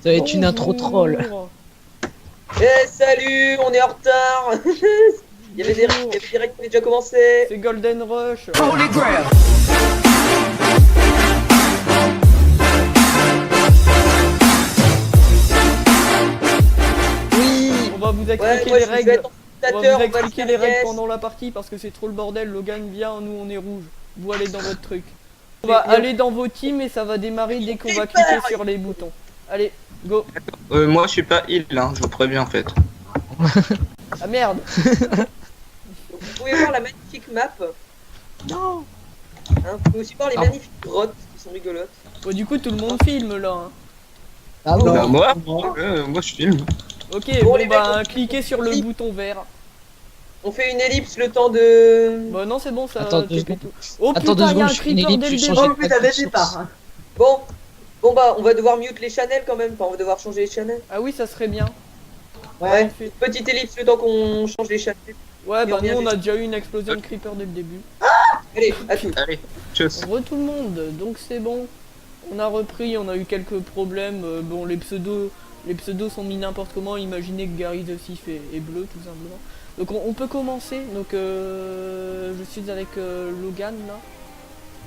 Ça va être une intro troll. Bonjour. Eh salut, on est en retard. Bonjour. Il y avait des règles qui avaient déjà commencé. C'est Golden Rush. Oui. On va vous Ouais, expliquer moi les je vais règles. être On va spectateur, vous on va expliquer le les faire, règles yes. pendant la partie parce que c'est trop le bordel. Logan vient, nous on est rouge. Vous allez dans votre truc. On va aller dans vos teams et ça va démarrer dès qu'on va cliquer sur les boutons. Allez, go. Moi je suis pas heal, hein, je vous préviens en fait. Ah merde. Donc, vous pouvez voir la magnifique map. Non. Hein, vous pouvez aussi voir les Ah. magnifiques grottes qui sont rigolotes. Bon, du coup tout le monde filme là. Hein. Ah bon. Bah, moi je filme. Ok, Bon, bon les bah mecs, cliquez sur le bouton vert. On fait une ellipse le temps de... Bah non c'est bon ça. Attends, TP 2 tout. Oh Attends, putain 2 y'a un secondes, je fais une creeper ellipse, dès le je début. change Oh putain, dès le départ. Bon bah on va devoir mute les channels quand même. Enfin on va devoir changer les channels. Ah oui ça serait bien. Ouais, Fait. petite ellipse le temps qu'on change les channels. Ouais Et bah on nous vient on a juste- déjà eu une explosion de creeper dès le début. Allez, à tout. Allez, tchuss. Re tout le monde, donc c'est bon. On a repris, on a eu quelques problèmes. Bon les pseudos sont mis n'importe comment. Imaginez que Gary the Thief est bleu tout simplement. Donc on peut commencer. Donc je suis avec Logan là.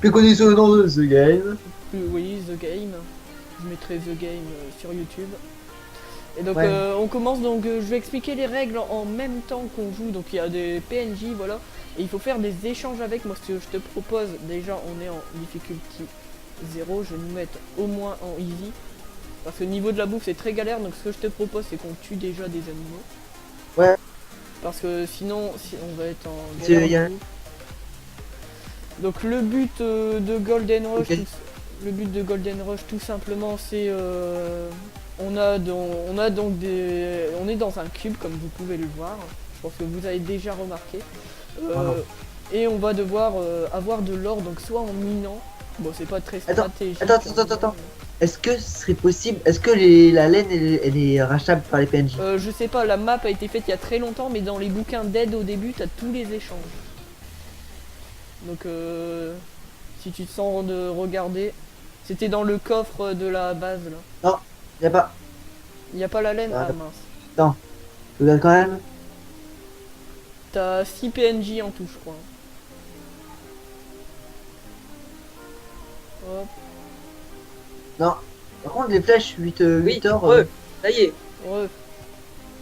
Plus connu sous le nom de The Game. Oui, The Game. Je mettrai The Game sur YouTube. Et donc Ouais. on commence donc je vais expliquer les règles en même temps qu'on joue. Donc il y a des PNJ voilà. Et il faut faire des échanges avec moi. Ce que je te propose, déjà on est en difficulty 0. Je vais nous mettre au moins en easy. Parce que le niveau de la bouffe c'est très galère. Donc ce que je te propose c'est qu'on tue déjà des animaux. Ouais. Parce que sinon si on va être en C'est- galère y a- de bouffe. Donc le but de Golden Rush, Ok. le but de Golden Rush tout simplement c'est on a donc des on est dans un cube comme vous pouvez le voir. Je pense que vous avez déjà remarqué. Voilà. Et on va devoir avoir de l'or donc soit en minant. Bon c'est pas très Attends, stratégique. attends. Est-ce que ce serait possible? Est-ce que la laine elle est rachetable par les PNJ? Je sais pas, la map a été faite il y a très longtemps mais dans les bouquins d'aide au début t'as tous les échanges. Donc si tu te sens de regarder, c'était dans le coffre de la base là. Y'a pas. Il n'y a pas la laine? Ah, Ah mince. Je regarde quand même. T'as 6 PNJ en tout je crois. Hop. Non. Par contre, les flèches 8 Oui, heures. ça y est. Ouais.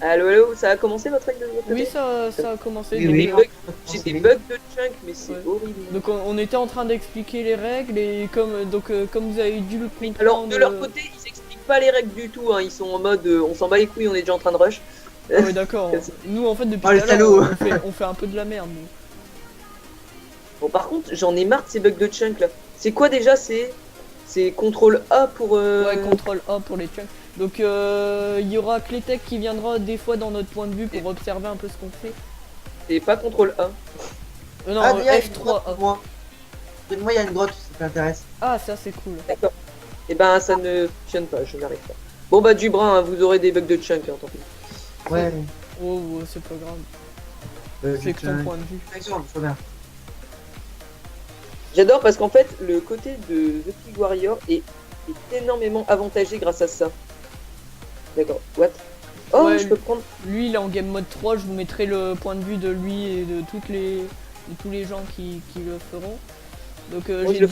Allô, ça a commencé votre règle de votre Oui côté ça a commencé. Oui, donc, oui. Des bugs- J'ai des bugs de chunk, mais c'est Ouais. horrible. donc on était en train d'expliquer les règles et comme vous avez dû le comprendre. Alors de leur côté, ils expliquent pas les règles du tout. Hein. Ils sont en mode, on s'en bat les couilles, on est déjà en train de rush. Ah ouais d'accord. Nous en fait depuis Oh, les tout à l'heure salauds. on fait un peu de la merde nous. Bon, par contre, j'en ai marre de ces bugs de chunk là. C'est quoi déjà? C'est CTRL A pour. Ouais, contrôle A pour les chunks. Donc il y aura Clétech qui viendra des fois dans notre point de vue pour observer un peu ce qu'on fait. C'est pas CTRL A. Non, Ah, il y a une F3. grotte pour moi. Près de moi, il y a une grotte, si ça t'intéresse. Ah, ça c'est cool. D'accord. Et ben ça ne fonctionne pas, je n'arrive pas. Bon bah du brin, hein, vous aurez des bugs de chunk, hein, tant pis. Ouais. Oh, c'est pas grave. C'est que ton point de vue. Action, je reviens. J'adore parce qu'en fait, le côté de The Pig Warrior est énormément avantagé grâce à ça. D'accord, what? Oh, Ouais, je peux prendre. Lui, il est en game mode 3. Je vous mettrai le point de vue de lui et de tous les gens qui le feront. Donc Oui, j'ai le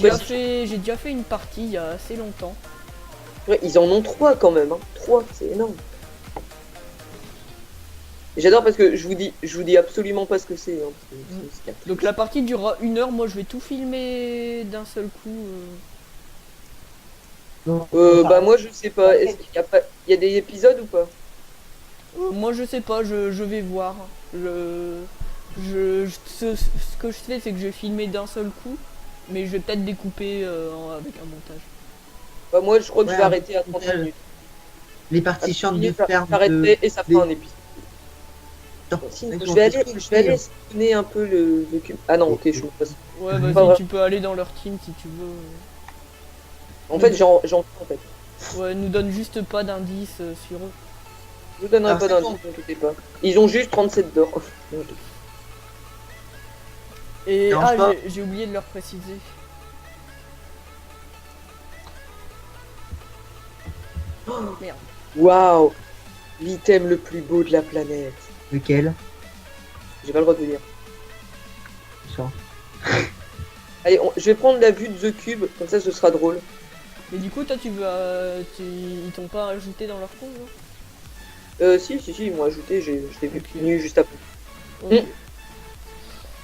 déjà fait une partie il y a assez longtemps. Ouais, ils en ont 3 quand même, hein. 3, c'est énorme. Et j'adore parce que je vous dis absolument pas ce que c'est. Hein, parce que c'est- Donc la partie durera 1 heure. Moi, je vais tout filmer d'un seul coup. Non. bah moi je sais pas. Est-ce qu'il y a pas, il y a des épisodes ou pas? Moi, je sais pas. Je vais voir. Ce que je fais, c'est que je vais filmer d'un seul coup. Mais je vais peut-être découper avec un montage. Bah moi je crois que je vais Ouais, arrêter à 30 nickel. minutes. Les parties chiantes de ferme. J'arrêterai et ça fera un épisode. Attends, Sinon, mec, je on vais fait aller ce que je espionner un peu le document. Ah non, ok, je me passe. Ouais, Pas vas-y, vrai. tu peux aller dans leur team si tu veux. En fait, j'en fais en fait. Ouais, nous donne juste pas d'indices sur eux. Je vous donnerai Alors, pas c'est d'indice, bon. ne inquiétez pas. Ils ont juste 37 d'or. Et Dérange pas. j'ai oublié de leur préciser. Merde. Waouh. L'item le plus beau de la planète. Lequel? J'ai pas le droit de vous dire. Genre. Allez, je vais prendre la vue de The Cube, comme ça ce sera drôle. Mais du coup, toi, tu veux. Ils t'ont pas ajouté dans leur compte, là? Si, ils m'ont ajouté, je t'ai vu Ok. venu juste après. Ok.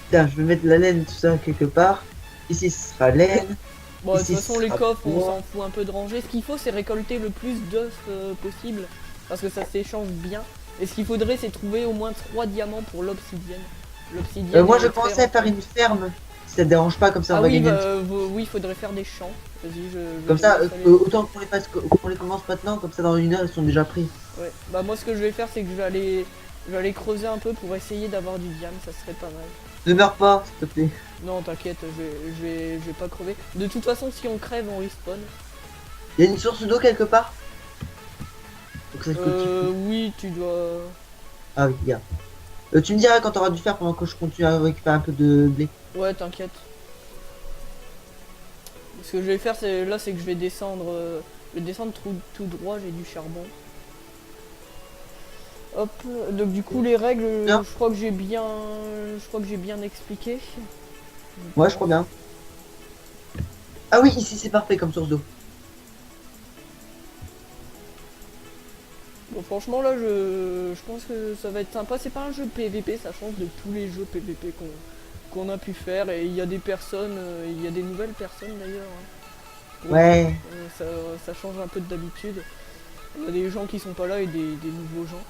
Tiens, je vais mettre la laine, tout ça, quelque part. Ici, ce sera laine. Bon, de toute Ici, façon, ce les sera coffres, on bois. s'en fout un peu de ranger. Ce qu'il faut, c'est récolter le plus d'œufs possible. Parce que ça s'échange bien. Et ce qu'il faudrait, c'est trouver au moins 3 diamants pour l'obsidienne. L'obsidienne. Moi, est je très pensais à faire une ferme. Si ça te dérange pas, comme ça, Ah on va oui, gagner un bah, oui, il faudrait faire des champs. Vas-y, je Comme te ça, laisse aller. autant qu'on les commence maintenant, comme ça dans une heure ils sont déjà pris. Ouais. Bah, moi, ce que je vais faire, c'est que je vais aller creuser un peu pour essayer d'avoir du diamant. Ça serait pas mal. Ne meurs pas, s'il te plaît. Non, t'inquiète, je vais pas crever. De toute façon, si on crève, on respawn. Il y a une source d'eau quelque part. Donc, ça que Oui, tu dois. Ah oui, regarde. Tu me diras quand t'auras dû faire pendant que je continue à récupérer un peu de blé. Ouais, t'inquiète. Ce que je vais faire, c'est là, c'est que je vais descendre tout droit. J'ai du charbon. Hop. Donc du coup, les règles, Bien. je crois que j'ai bien expliqué. Ouais, je crois bien. Ah oui, ici c'est parfait comme source d'eau. Bon, franchement, là, je pense que ça va être sympa. C'est pas un jeu PVP, ça change de tous les jeux PVP qu'on a pu faire. Et il y a des personnes, il y a des nouvelles personnes d'ailleurs. Hein. Ouais. Ça change un peu d'habitude. Il y a des gens qui sont pas là et des nouveaux gens.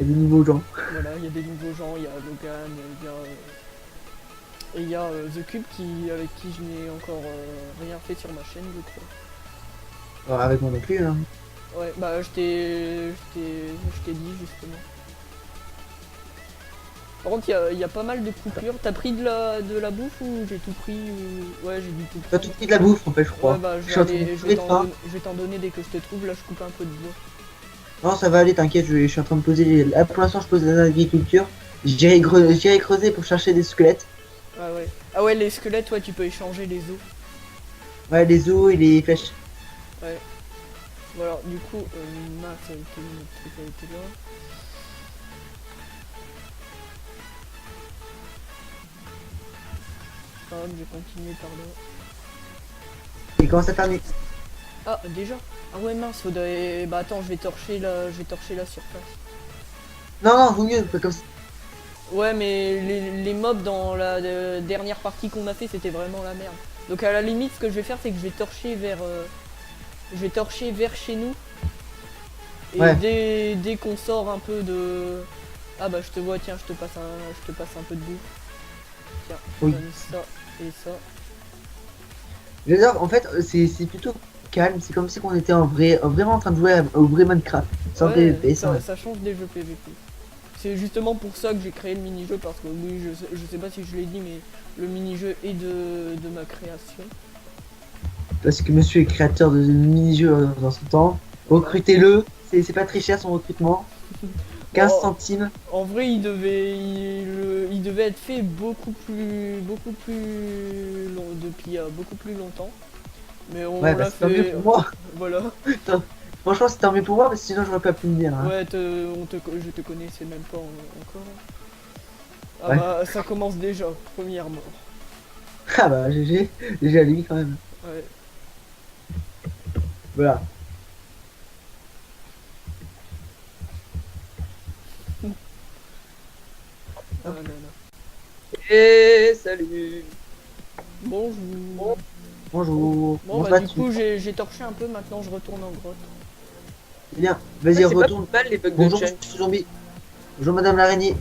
Il y a de nouveaux gens. Voilà, il y a des nouveaux gens, il y a Logan, il y a The Cube avec qui je n'ai encore rien fait sur ma chaîne, je crois. Alors, avec moi non plus. Hein. Ouais, bah je t'ai dit justement. Par contre, il y a pas mal de coupures. T'as pris de la bouffe ou j'ai tout pris Ouais, j'ai du tout pris. T'as tout pris de la bouffe en fait, je crois. Ouais, bah Je suis en train de trouver ça. je vais t'en donner dès que je te trouve. Là, je coupe un peu de bois. Non, ça va aller, t'inquiète, je suis en train de poser. Là, pour l'instant, je pose l'agriculture. J'irai creuser pour chercher des squelettes. Ah ouais, les squelettes, ouais, tu peux échanger les os. Ouais, les os et les flèches. Ouais. Voilà, du coup, mince, elle était où, notre truc, elle était là. Hop, je vais continuer par là. Il commence à faire nuit. Ah, déjà? Ah ouais, mince, faudrait... Bah attends, je vais torcher la surface. Non, non, vaut mieux, comme ça. Ouais, mais les mobs dans la dernière partie qu'on a fait, c'était vraiment la merde. Donc à la limite, ce que je vais faire, c'est que je vais torcher vers chez nous. Et Ouais. dès qu'on sort un peu de... Ah bah je te vois, tiens, je te passe un peu de bouffe. Tiens, Oui. donne ça et ça. J'adore, en fait, c'est plutôt calme. C'est comme si on était vraiment en train de jouer au vrai Minecraft. Sans Ouais, PVP, ça, sans. ça change des jeux PVP. C'est justement pour ça que j'ai créé le mini-jeu, parce que oui, je sais pas si je l'ai dit, mais le mini-jeu est de ma création. Parce que monsieur est créateur de mini-jeux dans son temps. Recrutez-le, c'est pas très cher son recrutement. 15 Oh. centimes. En vrai, il devait être fait beaucoup plus long, depuis beaucoup plus longtemps. Mais on Ouais, bah l'a c'est tant mieux fait. pour moi. Voilà. Franchement, c'est tant mieux pour moi, parce que sinon j'aurais pas pu me dire. Hein. Ouais, je te connaissais même pas encore. Ah Ouais. bah, ça commence déjà, première mort. Ah bah, GG à lui quand même. Ouais. Voilà. Ah là là. Et salut. Bonjour. Bonjour. Bon On se bah bat du dessus. coup j'ai torché un peu, maintenant je retourne en grotte. C'est bien. Vas-y, Ouais, c'est retourne. pas mal les bugs de Bonjour, chaîne. monsieur zombie. Bonjour, madame l'araignée.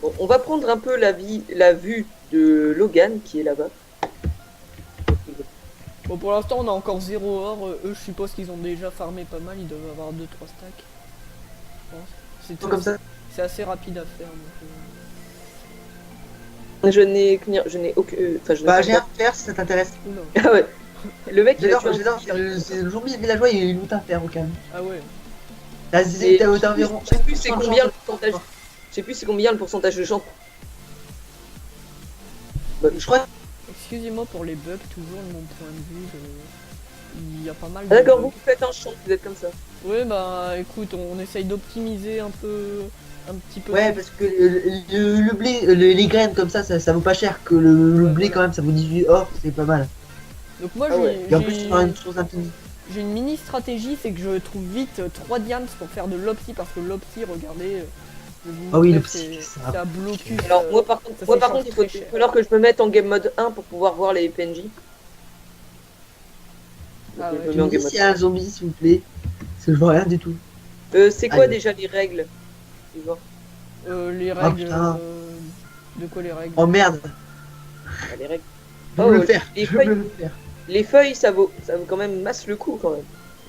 Bon, on va prendre un peu la vue de Logan qui est là-bas. Bon pour l'instant on a encore 0 or, eux je suppose qu'ils ont déjà farmé pas mal, ils doivent avoir 2-3 stacks. Je pense. Comme ça. C'est assez rapide à faire. Donc, Je n'ai aucun. Enfin, je ne Bah, sais j'ai pas. rien à faire si ça t'intéresse. Oula. Ah ouais. Le mec, il a J'adore, tué un j'adore. petit C'est le zombie villageois, il est loot à faire au calme. Ah ouais. T'as Et t'as environ. je sais plus c'est 100 combien le chances. pourcentage. Je sais plus c'est combien le pourcentage de chance. Je crois. Excusez-moi pour les bugs, toujours de mon point de vue. il y a pas mal de Ah, d'accord, bugs. vous faites un champ, vous êtes comme ça. Ouais, bah écoute, on essaye d'optimiser un petit peu. Ouais, parce que le blé, les graines comme ça vaut pas cher. Que le Ouais, blé, voilà. quand même, ça vaut 18 or, c'est pas mal. Donc moi Ah ouais. Et en plus, tu auras une source infinie. j'ai une mini stratégie, c'est que je trouve vite 3 diams pour faire de l'opti, parce que l'opti, regardez, je vais vous Ah oui, montrer, l'opti, c'est ça. à blocus. Alors, moi par contre, ça il s'échange faut très cher. falloir que je me mette en game mode 1 pour pouvoir voir les PNJ. Ah Donc, ouais. je me Tu mets en me dis game mode s'il y a un zombie, s'il vous plaît. Parce que je vois rien du tout. C'est quoi Aïe. déjà les règles? Tu vois. Les règles. putain. De quoi les règles? Oh merde, Ah, les règles. je veux Oh, le faire. les Je veux feuilles. le faire. Les feuilles, ça vaut quand même masse le coup quand même.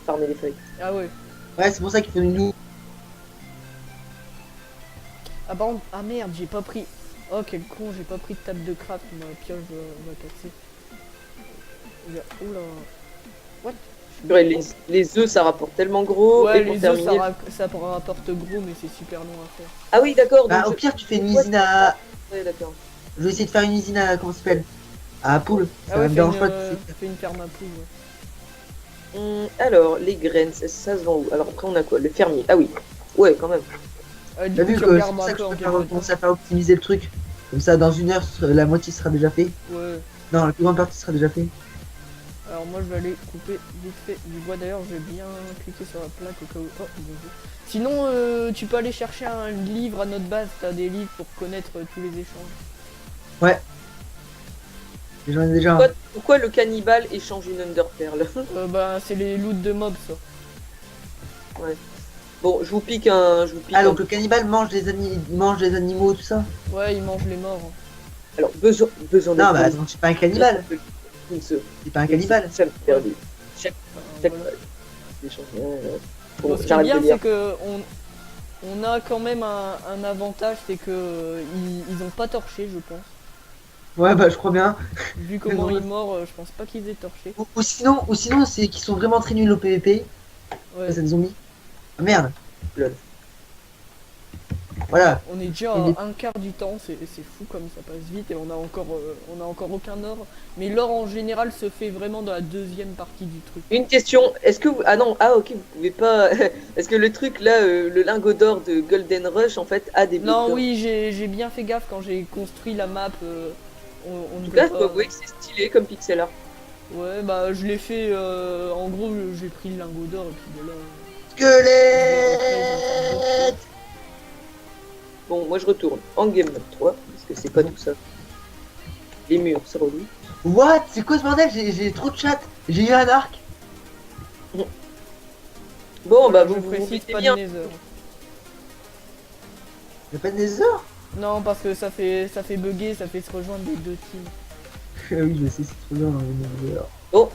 Farmer les feuilles. Ah ouais. Ouais, c'est pour ça qu'il faut une loupe. Ah par contre, ah merde, j'ai pas pris. Oh quel con, j'ai pas pris de table de craft, ma pioche va casser. Oula. What? Purée, les œufs, ça rapporte tellement gros. Ouais, et pour les œufs terminer. ça rapporte gros, mais c'est super long à faire. Ah oui, d'accord. Bah, donc au je- pire, tu fais une Ouais. usine à. Ouais, d'accord. Je vais essayer de faire une usine à. Comment ça s'appelle? À poule. Ça Ah ouais, me dérange pas de faire. fais une ferme à poules, ouais. Alors, les graines, ça se vend où? Alors après, on a quoi? Le fermier. Ah oui. Ouais, quand même. Du T'as coup, vu tu que c'est regardes pour ça un que peu je en préfère game commencer à faire optimiser le truc. Comme ça, dans une heure, la moitié sera déjà fait. Ouais. Non, la plus grande partie sera déjà fait. Alors moi je vais aller couper vite fait du bois. D'ailleurs je vais bien cliquer sur la plaque au cas où. Oh bonjour. Sinon tu peux aller chercher un livre à notre base. T'as des livres pour connaître tous les échanges. J'en ai déjà un. Pourquoi le cannibale échange une Underpearl? Bah c'est les loots de mobs ça. Bon, je vous pique un. Ah, donc le cannibale mange mange des animaux, tout ça? Ouais ils mangent les morts. Alors, besoin Non, bah de. donc c'est pas un cannibale. C'est pas un cannibale. Ça me perdait. Enfin, Chaque voilà. échange. Bon, Bon, ce qui est j'arrête bien de lire. c'est que on a quand même un avantage, c'est que ils ont pas torché je pense. Ouais, bah je crois bien. Vu comment Ouais. il est mort, je pense pas qu'ils aient torché. Ou sinon c'est qu'ils sont vraiment très nuls au PVP. Ouais. Face à des zombies. Ah merde. Lol. Voilà. On est déjà Il est- à un quart du temps, c'est fou comme ça passe vite et on a encore aucun or. Mais l'or en général se fait vraiment dans la deuxième partie du truc. Une question, est-ce que vous... Ah non, ah ok, vous pouvez pas... Est-ce que le truc là, le lingot d'or de Golden Rush en fait a des blocs Non, d'or? oui, j'ai bien fait gaffe quand j'ai construit la map. On En ne tout peut cas, je pas... dois avouer que c'est stylé comme pixel art. Ouais, bah je l'ai fait... en gros, j'ai pris le lingot d'or et puis de là... Squelette. Bon, moi je retourne en game mode 3, parce que c'est pas tout ça. Les murs, c'est relou. What? C'est quoi ce bordel? J'ai trop de chat. J'ai eu un arc. Bon, bah je vous précise mettez pas bien. de nether. Y'a pas de nether? Non, parce que ça fait bugger, ça fait se rejoindre les deux teams. Ah oui, je sais, c'est trop bien. Nether. Bon,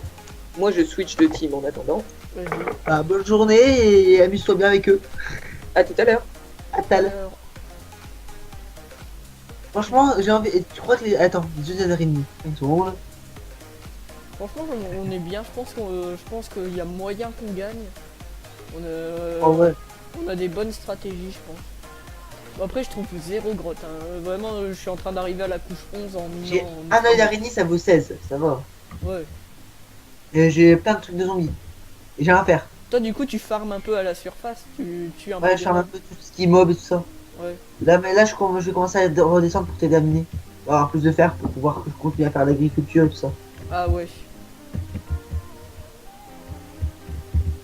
moi je switch de team en attendant. Vas-y. Ah, bonne journée et amuse-toi bien avec eux. À tout à l'heure. À tal. Alors, Franchement, j'ai envie. Et tu crois que les. Attends, les 2 heures et demie. Une seconde. franchement, on est bien. Je pense qu'il y a moyen qu'on gagne. En vrai. On a des bonnes stratégies, je pense. Bon, après, je trouve zéro grotte. Hein. Vraiment, je suis en train d'arriver à la couche 11 en J'ai minant. un œil d'araignée, ça vaut 16. Ça va. Ouais. Et j'ai plein de trucs de zombies. Et j'ai rien à faire. Toi, du coup, tu farmes un peu à la surface. Tu tues un peu. Ouais, des je charme un mobs. peu tout ce qui est mob et tout ça. Ouais. Là, mais là je vais commencer à redescendre pour t'aider à miner. Pour avoir plus de fer pour pouvoir continuer à faire l'agriculture et tout ça. Ah ouais.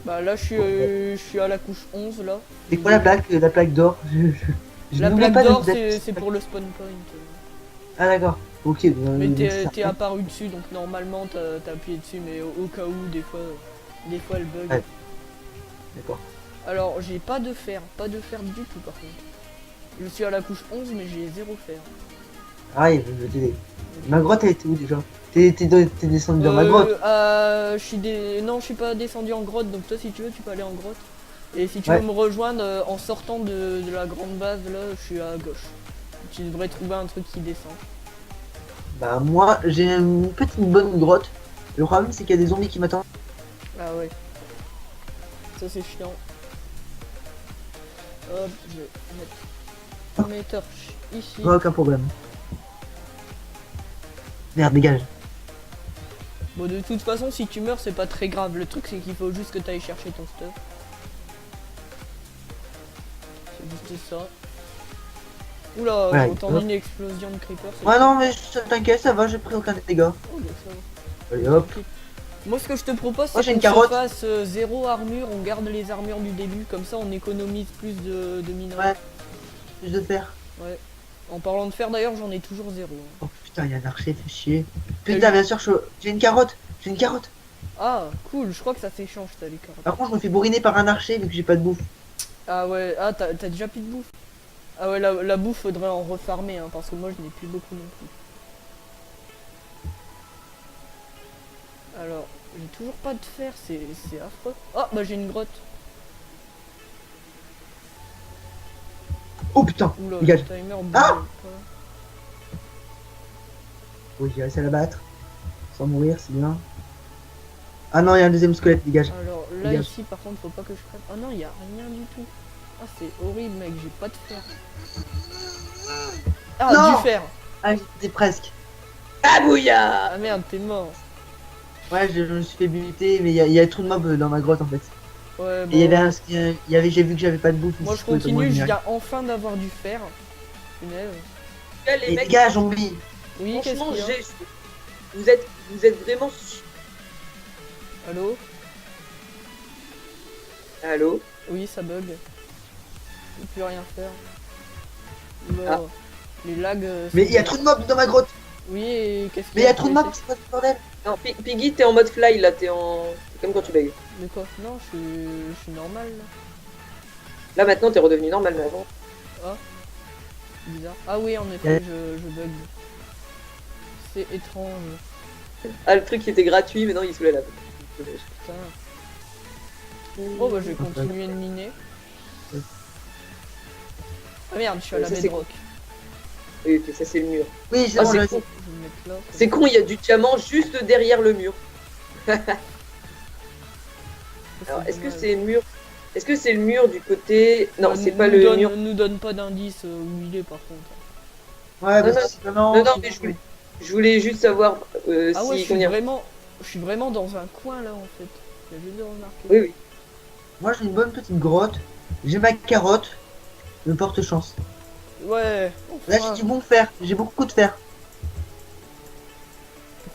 Bah là, je suis à la couche 11 là. C'est quoi la plaque d'or? Je La ne plaque pas d'or, de- c'est pour le spawn point. Ah d'accord. Ok. Mais c'est t'es ça. apparu dessus, donc normalement t'as appuyé dessus, mais au cas où, des fois elle bug. Ouais. D'accord. Alors, j'ai pas de fer du tout par contre. Je suis à la couche 11, mais j'ai 0 fer. Ah, je vais t'aider. Ma grotte, elle était où déjà? T'es descendu dans ma grotte. Non, je suis pas descendu en grotte, donc toi, si tu veux, tu peux aller en grotte. Et si tu Ouais. veux me rejoindre en sortant de la grande base, là, je suis à gauche. Tu devrais trouver un truc qui descend. Bah moi, j'ai une petite bonne grotte. Le problème, c'est qu'il y a des zombies qui m'attendent. Ah ouais. Ça, c'est chiant. Hop, je vais mettre mes torches ici. Ouais, aucun problème. Merde, dégage. Bon, de toute façon, si tu meurs, c'est pas très grave. Le truc, c'est qu'il faut juste que tu ailles chercher ton stuff. C'est juste ça. Oula, Ouais, j'ai entendu hop. une explosion de creepers. c'est Ouais, cool. non, mais t'inquiète, ça va, j'ai pris aucun dégâts. Oh, bah, ça va. Allez, hop. Moi, ce que je te propose, Moi, c'est j'ai qu'on une se carotte. fasse zéro armure, on garde les armures du début, comme ça on économise plus de minerais. Ouais. Plus de fer. Ouais. En parlant de fer, d'ailleurs, j'en ai toujours zéro. Hein. Oh putain, il y a un archer, fait chier. Putain, bien sûr, j'ai une carotte. J'ai une carotte. Ah, cool, je crois que ça s'échange, t'as les carottes. Par contre, je me fais bourriner par un archer vu que j'ai pas de bouffe. Ah ouais, ah, t'as déjà plus de bouffe. Ah ouais, la bouffe, faudrait en refarmer, hein, parce que moi, je n'ai plus beaucoup non plus. Alors, j'ai toujours pas de fer, c'est affreux. Ah, bah j'ai une grotte. Oh putain, Oula, le dégage. timer bouge Ah pas. Oui, j'ai réussi à la battre. Sans mourir, c'est bien. Ah non, il y a un deuxième squelette, dégage. Alors là Dégage. ici par contre faut pas que je crève. Ah non il y a rien du tout. Ah c'est horrible mec, j'ai pas de fer. Ah Non du fer. Ah, j'étais presque. Ah bouilla. Ah merde t'es mort. Ouais, je me suis fait buter, mais il y a trop de mobs dans ma grotte en fait. Ouais Et bon. il y avait j'ai vu que j'avais pas de bouffe. Moi je continue, je viens enfin d'avoir du fer. Punaise. Là, les Et mecs, dégage, zombie. Oui qu'est-ce franchement, qu'il y a vous êtes vraiment. Allô. Allô. Oui ça bug. Je peux plus rien faire. Oula. Ah. Les lags. Mais il y a trop de mobs dans ma grotte. Oui et qu'est-ce qu'il Mais y il y a a trop de t'as mobs, essayé- c'est pas du bordel. Non, Piggy, t'es en mode fly là, c'est comme quand tu bagues. De quoi? Non je suis normal là. Là maintenant, t'es redevenu normal, mais avant. Bizarre. Ah oui en effet je bug. C'est étrange. Ah, le truc qui était gratuit, mais non, il est sous la lave. Putain. Bon bah je vais continuer de miner. Ah merde, je suis à la Ça, c'est bedrock. Oui, ok, ça c'est le mur. Oui, c'est Ah, bon, c'est là, con. Je vais me mettre là. C'est con, il y a du diamant juste derrière le mur. Alors, est-ce que c'est le mur? Est-ce que c'est le mur du côté? Non, c'est pas le mur. Nous donne pas d'indice où il est par contre. Ouais, Non, bah, non, c'est vraiment. Non, non, mais je voulais juste savoir Ah ouais, si. je comment dire. suis vraiment dans un coin là en fait. J'ai juste de remarquer. Oui, oui. Moi, j'ai une bonne petite grotte. J'ai ma carotte. Me porte chance. Ouais. Là, enfin, j'ai du bon fer. J'ai beaucoup de fer.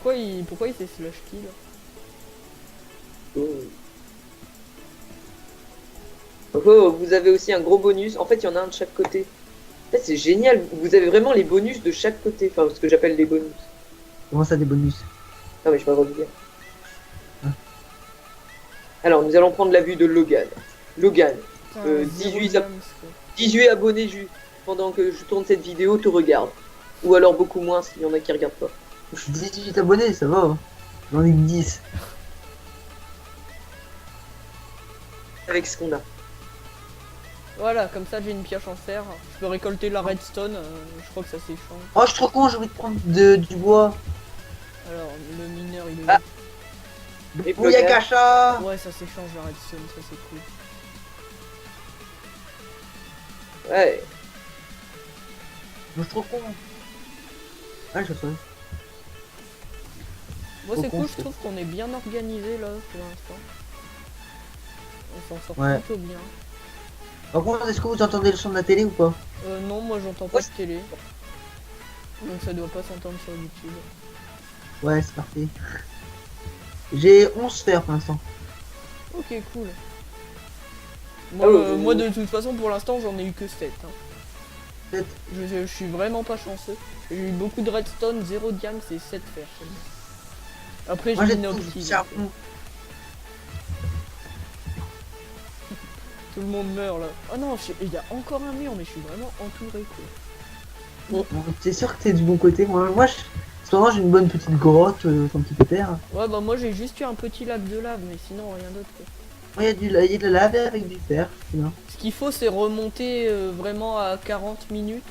pourquoi il s'est slash kill? Oh. Oh, vous avez aussi un gros bonus. En fait, il y en a un de chaque côté. En fait, c'est génial. Vous avez vraiment les bonus de chaque côté. Enfin, ce que j'appelle les bonus. Comment ça, des bonus? Non, mais je vais pas redire. Ah. Alors, nous allons prendre la vue de Logan. Logan, Putain, 18 zéro diams, quoi. 18 abonnés juste. Pendant que je tourne cette vidéo, te regarde. Ou alors beaucoup moins s'il y en a qui regardent pas. 18 abonnés, ça va. Hein. J'en ai que 10. Avec ce qu'on a. Voilà, comme ça j'ai une pioche en fer. Je peux récolter la redstone. Je crois que ça s'échange. Oh, je suis trop con, j'ai envie de prendre du bois. Alors, le mineur il est Ah. où? Et Bouyakacha. Ouais, ça s'échange la redstone, ça c'est cool. Ouais. Je suis trop con. Ah, je sais. Moi Trop c'est con, cool, je je trouve qu'on est bien organisé là pour l'instant. On s'en sort Ouais. plutôt bien. Par contre, est-ce que vous entendez le son de la télé ou pas? Non, moi j'entends pas de télé. Donc ça doit pas s'entendre sur YouTube. Ouais, c'est parfait. J'ai 11 fers pour l'instant. Ok, cool. Moi, Ah ouais, moi de toute façon pour l'instant j'en ai eu que 7. Hein. 7. Je suis vraiment pas chanceux. J'ai eu beaucoup de redstone, 0 diams et 7 fer seulement. Après Moi, j'ai j'ai une tout. optique. Charbon. Tout le monde meurt là. Oh non, il y a encore un mur mais je suis vraiment entouré quoi. Bon, t'es sûr que t'es du bon côté? Moi cependant, j'ai une bonne petite grotte, un petit peu terre. Ouais bah moi j'ai juste eu un petit lac de lave mais sinon rien d'autre quoi. Moi, il y a de la lave avec du fer. C'est bien. Ce qu'il faut c'est remonter vraiment à 40 minutes.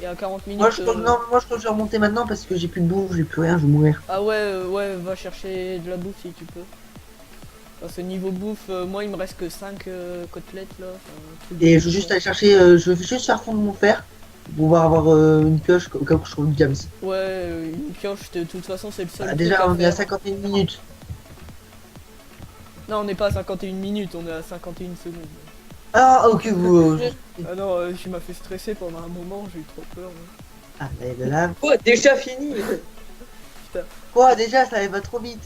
Et à 40 minutes... Moi, je crois que je vais remonter maintenant parce que j'ai plus de bouffe, j'ai plus rien, je vais mourir. Ah ouais, ouais, va chercher de la bouffe si tu peux. Parce que niveau bouffe, moi il me reste que 5 côtelettes là. Enfin, un truc Et de je veux fou, juste hein. aller chercher, je veux juste faire fondre mon fer. pour pouvoir avoir une pioche au cas où je trouve une diams. Ouais, une pioche, de toute façon, c'est le seul Ah, truc déjà, à on est à faire. 51 minutes. Non, on n'est pas à 51 minutes, on est à 51 secondes. Ah, ok, vous. Ah non, tu m'as fait stresser pendant un moment, j'ai eu trop peur. Moi. Ah, là, là, là. Oh, déjà fini. Quoi, déjà, ça va trop vite.